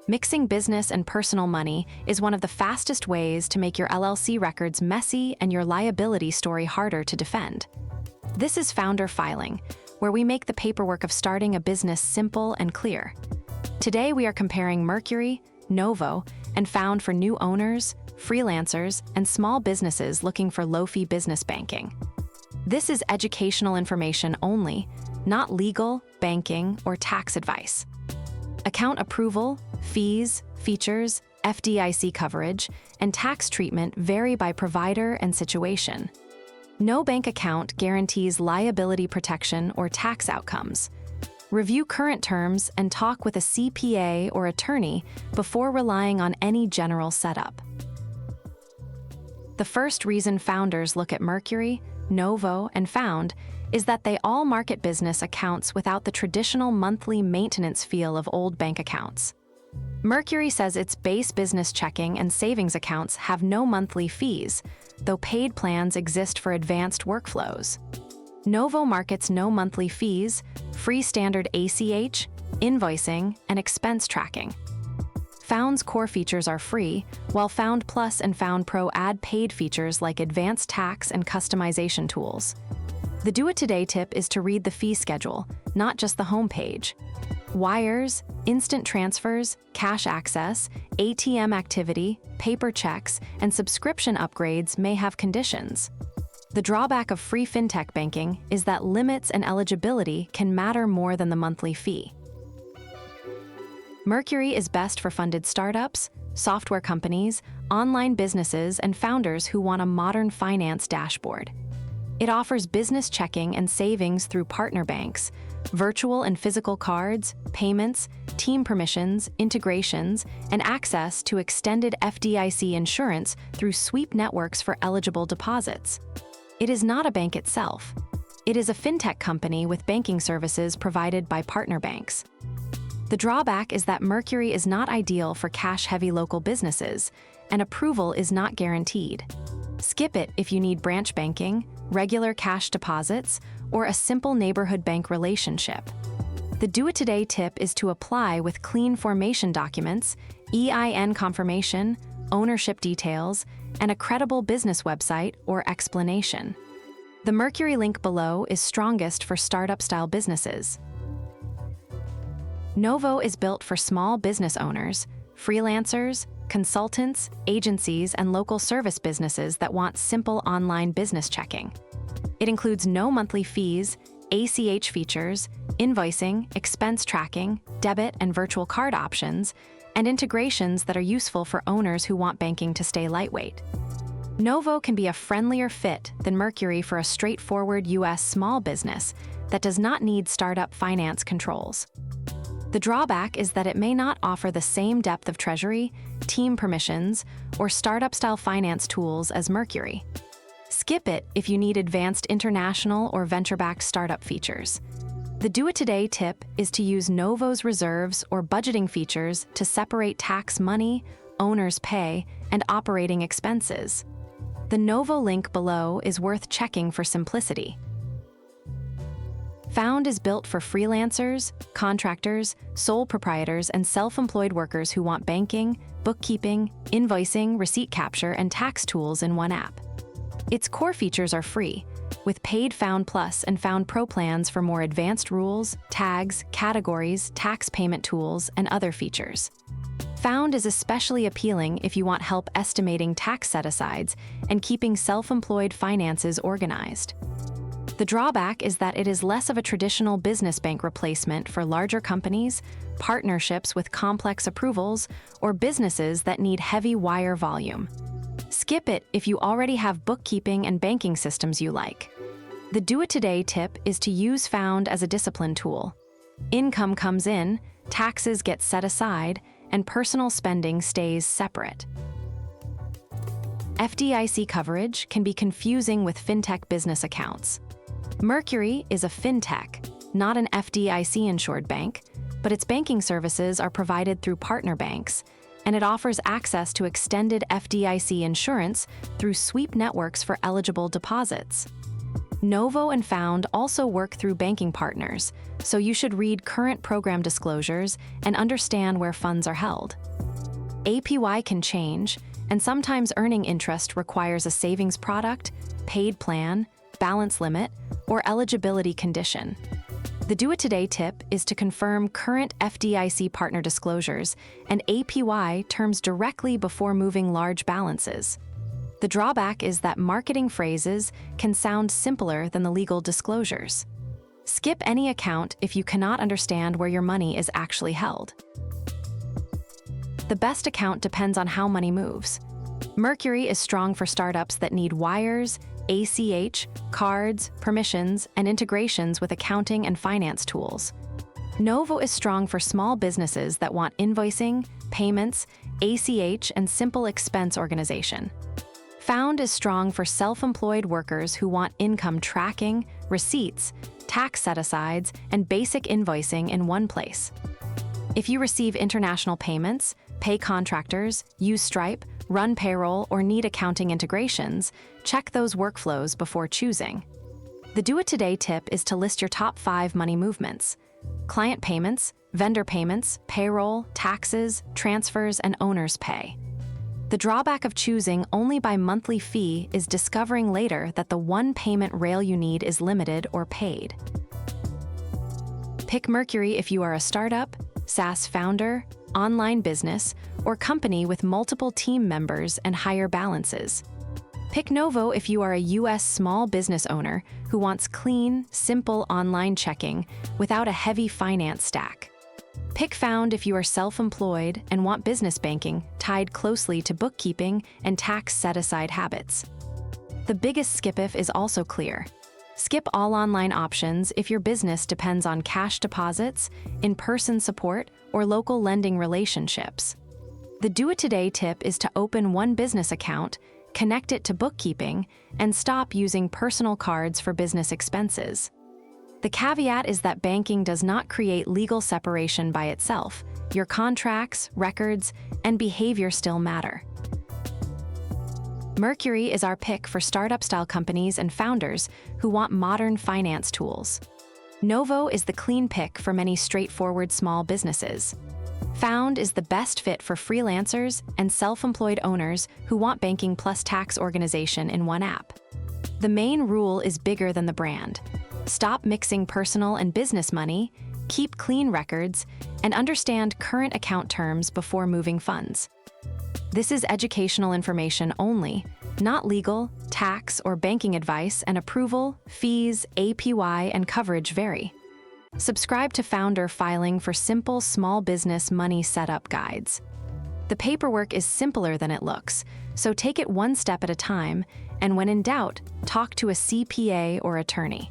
Mixing business and personal money is one of the fastest ways to make your LLC records messy and your liability story harder to defend. This is founder filing, where we make the paperwork of starting a business simple and clear. Today we are comparing Mercury, Novo, and Found for new owners, freelancers, and small businesses looking for low-fee business banking. This is educational information only, not legal, banking, or tax advice. Account approval, fees, features, FDIC coverage, and tax treatment vary by provider and situation. No bank account guarantees liability protection or tax outcomes. Review current terms and talk with a CPA or attorney before relying on any general setup. The first reason founders look at Mercury, Novo, and Found is that they all market business accounts without the traditional monthly maintenance feel of old bank accounts. Mercury says its base business checking and savings accounts have no monthly fees, though paid plans exist for advanced workflows. Novo markets no monthly fees, free standard ACH, invoicing, and expense tracking. Found's core features are free, while Found Plus and Found Pro add paid features like advanced tax and customization tools. The do-it-today tip is to read the fee schedule, not just the homepage. Wires, instant transfers, cash access, ATM activity, paper checks, and subscription upgrades may have conditions. The drawback of free fintech banking is that limits and eligibility can matter more than the monthly fee. Mercury is best for funded startups, software companies, online businesses, and founders who want a modern finance dashboard. It offers business checking and savings through partner banks, virtual and physical cards, payments, team permissions, integrations, and access to extended FDIC insurance through sweep networks for eligible deposits. It is not a bank itself. It is a fintech company with banking services provided by partner banks. The drawback is that Mercury is not ideal for cash-heavy local businesses, and approval is not guaranteed. Skip it if you need branch banking, regular cash deposits, or a simple neighborhood bank relationship. The do-it-today tip is to apply with clean formation documents, EIN confirmation, ownership details, and a credible business website or explanation. The Mercury link below is strongest for startup-style businesses. Novo is built for small business owners, freelancers, consultants, agencies, and local service businesses that want simple online business checking. It includes no monthly fees, ACH features, invoicing, expense tracking, debit and virtual card options, and integrations that are useful for owners who want banking to stay lightweight. Novo can be a friendlier fit than Mercury for a straightforward U.S. small business that does not need startup finance controls. The drawback is that it may not offer the same depth of treasury, team permissions, or startup-style finance tools as Mercury. Skip it if you need advanced international or venture-backed startup features. The do-it-today tip is to use Novo's reserves or budgeting features to separate tax money, owner's pay, and operating expenses. The Novo link below is worth checking for simplicity. Found is built for freelancers, contractors, sole proprietors, and self-employed workers who want banking, bookkeeping, invoicing, receipt capture, and tax tools in one app. Its core features are free, with paid Found Plus and Found Pro plans for more advanced rules, tags, categories, tax payment tools, and other features. Found is especially appealing if you want help estimating tax set-asides and keeping self-employed finances organized. The drawback is that it is less of a traditional business bank replacement for larger companies, partnerships with complex approvals, or businesses that need heavy wire volume. Skip it if you already have bookkeeping and banking systems you like. The do-it-today tip is to use Found as a discipline tool. Income comes in, taxes get set aside, and personal spending stays separate. FDIC coverage can be confusing with fintech business accounts. Mercury is a fintech, not an FDIC-insured bank, but its banking services are provided through partner banks, and it offers access to extended FDIC insurance through sweep networks for eligible deposits. Novo and Found also work through banking partners, so you should read current program disclosures and understand where funds are held. APY can change, and sometimes earning interest requires a savings product, paid plan, balance limit, or eligibility condition. The do-it-today tip is to confirm current FDIC partner disclosures and APY terms directly before moving large balances. The drawback is that marketing phrases can sound simpler than the legal disclosures. Skip any account if you cannot understand where your money is actually held. The best account depends on how money moves. Mercury is strong for startups that need wires, ACH, cards, permissions, and integrations with accounting and finance tools. Novo is strong for small businesses that want invoicing, payments, ACH, and simple expense organization. Found is strong for self-employed workers who want income tracking, receipts, tax set-asides, and basic invoicing in one place. If you receive international payments, pay contractors, use Stripe, run payroll, or need accounting integrations, check those workflows before choosing. The do-it-today tip is to list your top 5 money movements: client payments, vendor payments, payroll, taxes, transfers, and owner's pay. The drawback of choosing only by monthly fee is discovering later that the one payment rail you need is limited or paid. Pick Mercury if you are a startup, SaaS founder, online business, or company with multiple team members and higher balances. Pick Novo if you are a U.S. small business owner who wants clean, simple online checking without a heavy finance stack. Pick Found if you are self-employed and want business banking tied closely to bookkeeping and tax set-aside habits. The biggest skip-if is also clear. Skip all online options if your business depends on cash deposits, in-person support, or local lending relationships. The do-it-today tip is to open one business account, connect it to bookkeeping, and stop using personal cards for business expenses. The caveat is that banking does not create legal separation by itself. Your contracts, records, and behavior still matter. Mercury is our pick for startup-style companies and founders who want modern finance tools. Novo is the clean pick for many straightforward small businesses. Found is the best fit for freelancers and self-employed owners who want banking plus tax organization in one app. The main rule is bigger than the brand. Stop mixing personal and business money, keep clean records, and understand current account terms before moving funds. This is educational information only, not legal, tax, or banking advice, and approval, fees, APY, and coverage vary. Subscribe to Founder Filing for simple small business money setup guides. The paperwork is simpler than it looks, so take it one step at a time, and when in doubt, talk to a CPA or attorney.